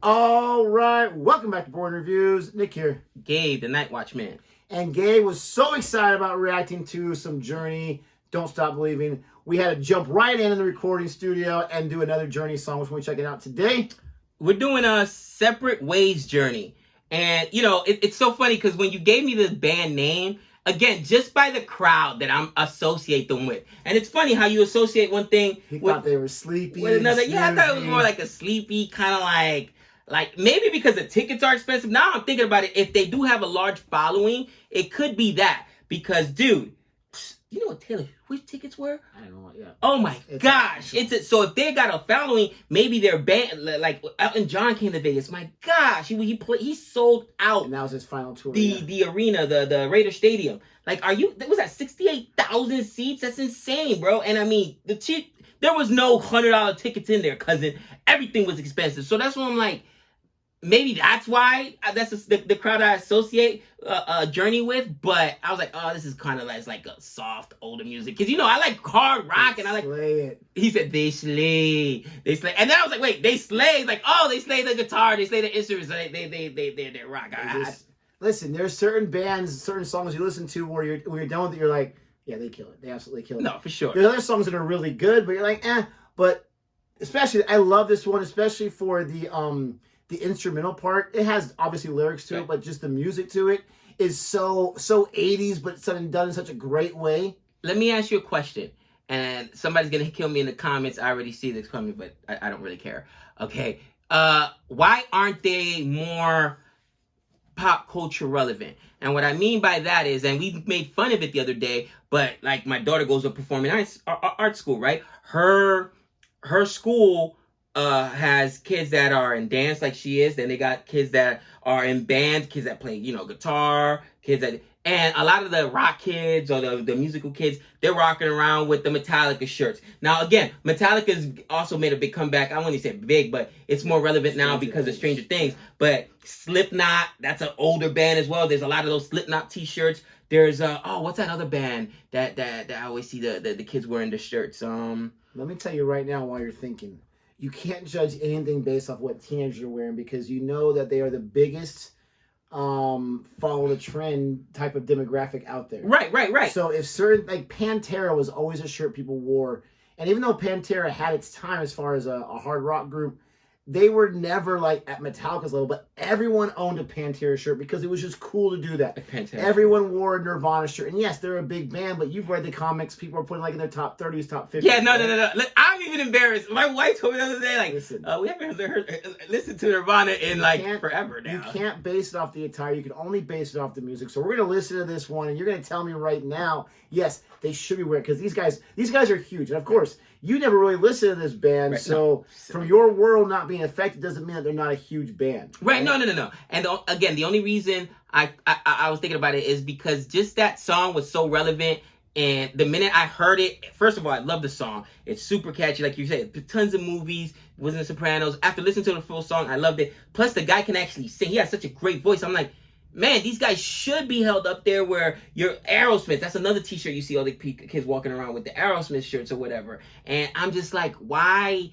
All right, welcome back to Boring Reviews. Nick here. Gabe, the Night Watchman. And Gabe was so excited about reacting to some Journey, Don't Stop Believing. We had to jump right in the recording studio and do another Journey song, which we're checking out today. We're doing a Separate Ways Journey. And, you know, it's so funny because when you gave me the band name, again, just by the crowd that I'm associate them with. And it's funny how you associate one thing thought they were sleepy with another. Yeah, I thought it was more like a sleepy, kind of like maybe because the tickets are expensive. Now I'm thinking about it. If they do have a large following, it could be that. Because, dude, you know what Taylor Swift tickets were? I don't know. Yeah. Oh my gosh! So if they got a following, maybe their band, like Elton John came to Vegas. My gosh, he sold out. And that was his final tour. The arena, the Raider Stadium. Like, was that 68,000 seats? That's insane, bro. And I mean, there was no $100 tickets in there, cousin. Everything was expensive. So that's why I'm like, maybe that's why that's the crowd I associate Journey with. But I was like, oh, this is kind of like a soft older music, because you know I like hard rock and I like. Slay it. He said they slay, and then I was like, wait, they slay? Like, oh, they slay the guitar, they slay the instruments, they rock. Listen, there's certain bands, certain songs you listen to where you're done with it, you're like, yeah, they kill it. They absolutely kill it. No, for sure. There's other songs that are really good, but you're like, eh. But especially, I love this one, especially for the instrumental part. It has obviously lyrics to it, but just the music to it is so 80s, but it's done in such a great way. Let me ask you a question, and somebody's gonna kill me in the comments. I already see this coming, but I don't really care. Okay, why aren't they more pop culture relevant? And what I mean by that is, and we made fun of it the other day, but like my daughter goes to performing art school, right? Her school has kids that are in dance like she is. Then they got kids that are in band, kids that play, guitar, and a lot of the rock kids or the musical kids, they're rocking around with the Metallica shirts. Now, again, Metallica's also made a big comeback. I wouldn't say big, but it's more relevant now because of Stranger Things. But Slipknot, that's an older band as well. There's a lot of those Slipknot t-shirts. There's what's that other band that I always see the kids wearing the shirts? Let me tell you right now while you're thinking. You can't judge anything based off what teenagers are wearing, because you know that they are the biggest follow the trend type of demographic out there. Right. So if certain, like Pantera was always a shirt people wore, and even though Pantera had its time as far as a hard rock group, they were never like at Metallica's level, but everyone owned a Pantera shirt because it was just cool to do that. Everyone wore a Nirvana shirt. And yes, they're a big band, but you've read the comics. People are putting like in their top 30s, top 50s. Yeah, no. Look, I'm even embarrassed. My wife told me the other day, like, we haven't listened to Nirvana in like forever now. You can't base it off the attire. You can only base it off the music. So we're going to listen to this one, and you're going to tell me right now, yes, they should be wearing it, because these guys are huge. And of course, you never really listened to this band, right, so from your world not being affected doesn't mean that they're not a huge band. Right? No. And again, the only reason I was thinking about it is because just that song was so relevant. And the minute I heard it, first of all, I love the song. It's super catchy, like you said. Tons of movies, was in The Sopranos. After listening to the full song, I loved it. Plus, the guy can actually sing. He has such a great voice. I'm like, man, these guys should be held up there where you're Aerosmith. That's another t-shirt you see all the kids walking around with, the Aerosmith shirts or whatever. And I'm just like, why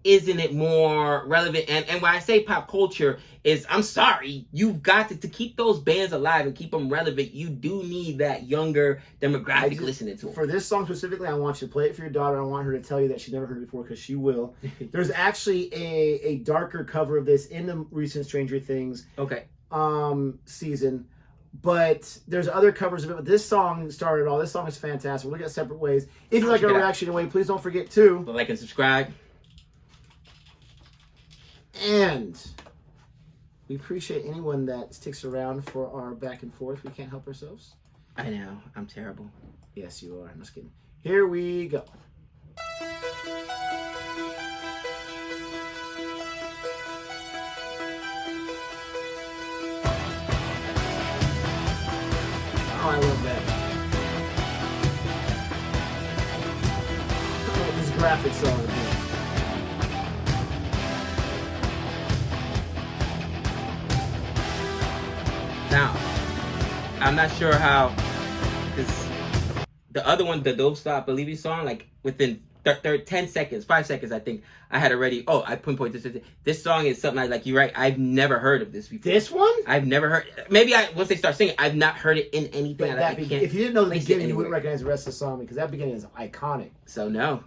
isn't it more relevant? And when I say pop culture is, I'm sorry, you've got to keep those bands alive and keep them relevant. You do need that younger demographic listening to them. For this song specifically, I want you to play it for your daughter. I want her to tell you that she never heard it before, because she will. There's actually a darker cover of this in the recent Stranger Things season, but there's other covers of it. But this song started it all. This song is fantastic. We'll look at Separate Ways. If you like our reaction away, please don't forget to like and subscribe. And we appreciate anyone that sticks around for our back and forth. We can't help ourselves. I know. I'm terrible. Yes, you are. I'm just kidding. Here we go. Oh, I love that. Look at these graphics are. Now, I'm not sure how, because the other one, the Don't Stop Believing song, like within 10 seconds, 5 seconds, I think I had already. Oh, I pinpoint this. This song is something like you're right. I've never heard of this before. This one? I've never heard. Maybe once they start singing, I've not heard it in anything. If you didn't know the beginning, you wouldn't recognize the rest of the song because that beginning is iconic. So no.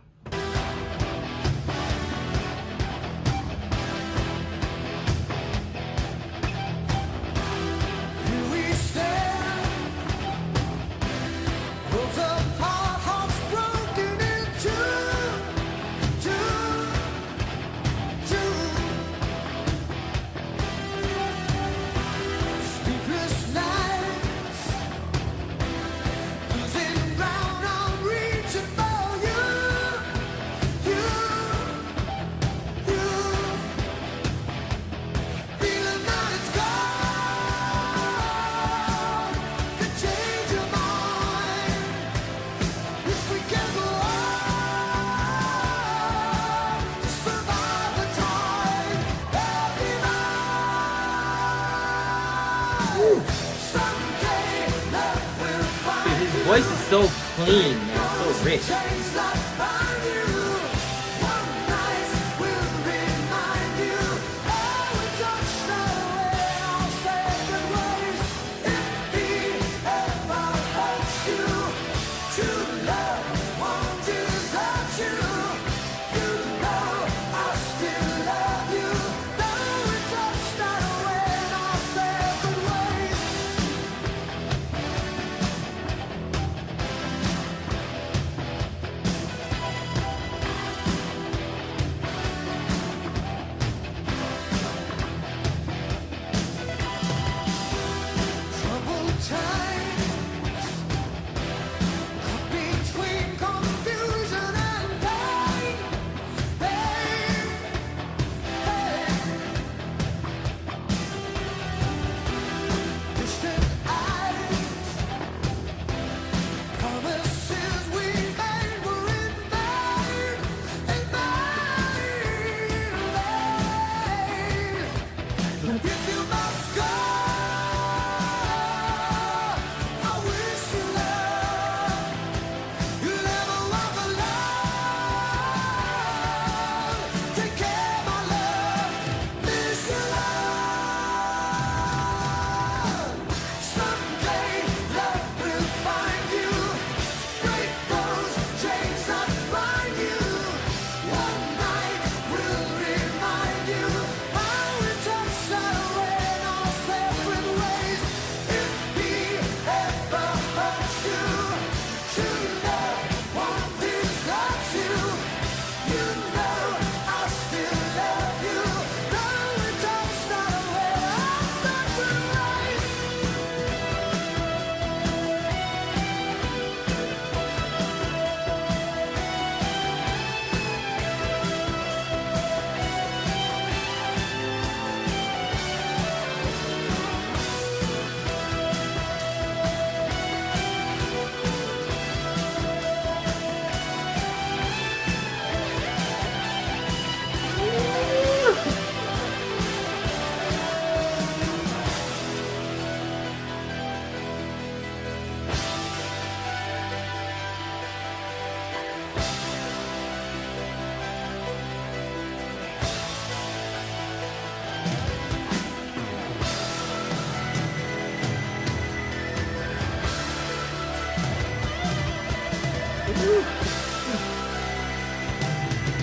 His voice is so clean, man, so rich.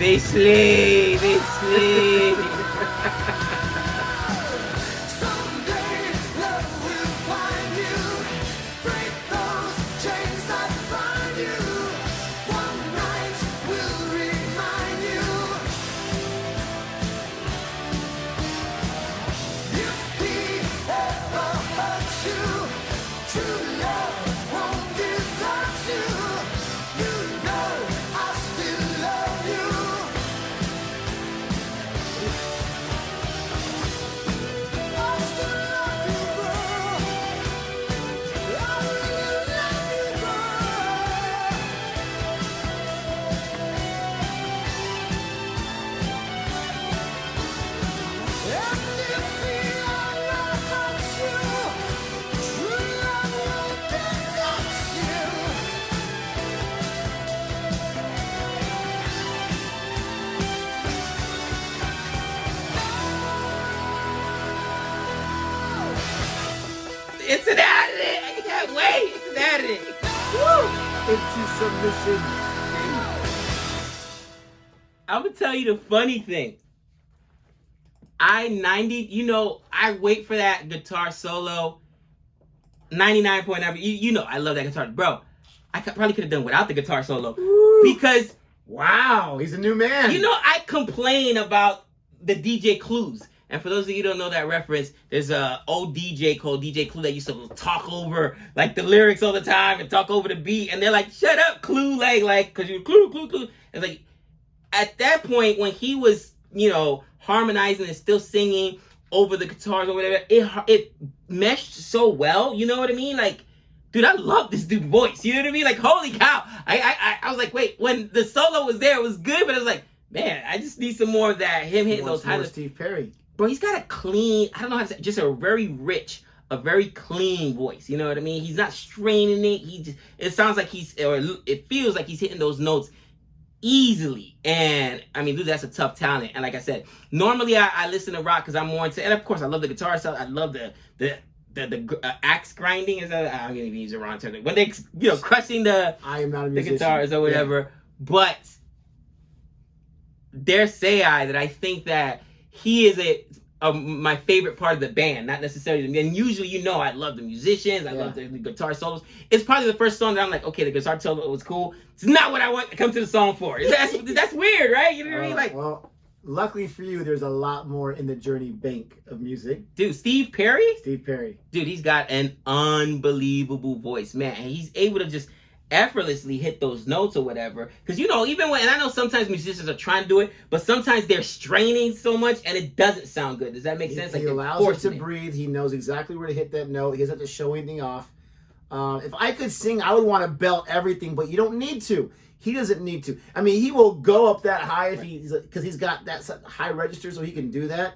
They slay, they slay. It's an editing. I can't wait. It's an editing. Woo! Into submission. I'm gonna tell you the funny thing. I wait for that guitar solo. 99.9. You know, I love that guitar, bro. I probably could have done without the guitar solo. Woo. Because wow, he's a new man. you know, I complain about the DJ clues. And for those of you who don't know that reference, there's a old DJ called DJ Clue that used to talk over like the lyrics all the time and talk over the beat. And they're like, "Shut up, Clue!" Like, cause you Clue. It's like at that point when he was, harmonizing and still singing over the guitars or whatever, it meshed so well. You know what I mean? Like, dude, I love this dude's voice. You know what I mean? Like, holy cow! I was like, wait, when the solo was there, it was good, but I was like, man, I just need some more of that. Him hitting those highs. Steve Perry. Bro, he's got a clean, I don't know how to say, just a very rich, a very clean voice. You know what I mean? He's not straining it. It sounds like it feels like he's hitting those notes easily. And I mean, dude, that's a tough talent. And like I said, normally I listen to rock because I'm more into, and of course I love the guitar stuff. I love the axe grinding. Is that, I'm gonna even use the wrong term. When they, crushing the guitars or whatever. Yeah. But dare say that I think that he is my favorite part of the band, not necessarily. And usually, I love the musicians, I love the guitar solos. It's probably the first song that I'm like, okay, the guitar solo was cool. It's not what I want to come to the song for. That's weird, right? You know what I mean? Like, well, luckily for you, there's a lot more in the Journey bank of music. Dude, Steve Perry? Steve Perry. Dude, he's got an unbelievable voice, man. And he's able to just effortlessly hit those notes or whatever. Because, even when, and I know sometimes musicians are trying to do it, but sometimes they're straining so much and it doesn't sound good. Does that make sense? He allows it to breathe. He knows exactly where to hit that note. He doesn't have to show anything off. If I could sing, I would want to belt everything, but you don't need to. He doesn't need to. I mean, he will go up that high because he's got that high register, so he can do that.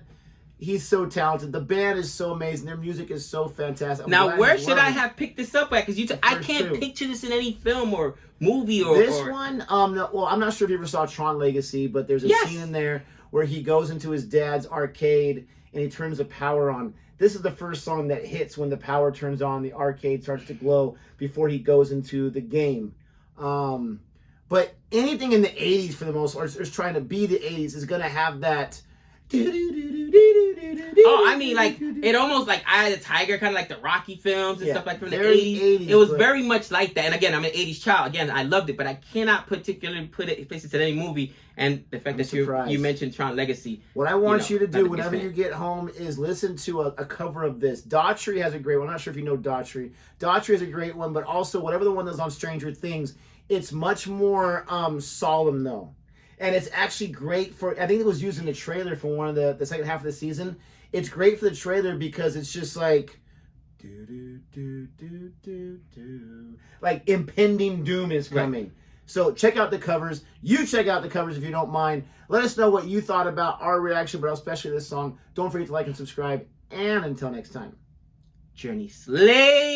He's so talented. The band is so amazing. Their music is so fantastic. Now, where should I have picked this up at? Because I can't picture this in any film or movie or this one. No, well, I'm not sure if you ever saw Tron Legacy, but there's a scene in there where he goes into his dad's arcade and he turns the power on. This is the first song that hits when the power turns on. The arcade starts to glow before he goes into the game. But anything in the 80s, for the most part, is trying to be the 80s, is going to have that. Oh, I mean, like, it almost like Eye of the Tiger, kind of like the Rocky films and stuff like from the 80s. It was very much like that. And again, I'm an 80s child. Again, I loved it, but I cannot particularly place it in any movie. And the fact that you mentioned Tron Legacy. What I want you to do whenever you get home is listen to a cover of this. Daughtry has a great one. I'm not sure if you know Daughtry. Daughtry is a great one, but also whatever the one that's on Stranger Things, it's much more solemn, though. And it's actually great for, I think it was used in the trailer for one of the second half of the season. It's great for the trailer because it's just like, like impending doom is coming. Right. So check out the covers. You check out the covers if you don't mind. Let us know what you thought about our reaction, but especially this song. Don't forget to like and subscribe. And until next time, Journey Slay.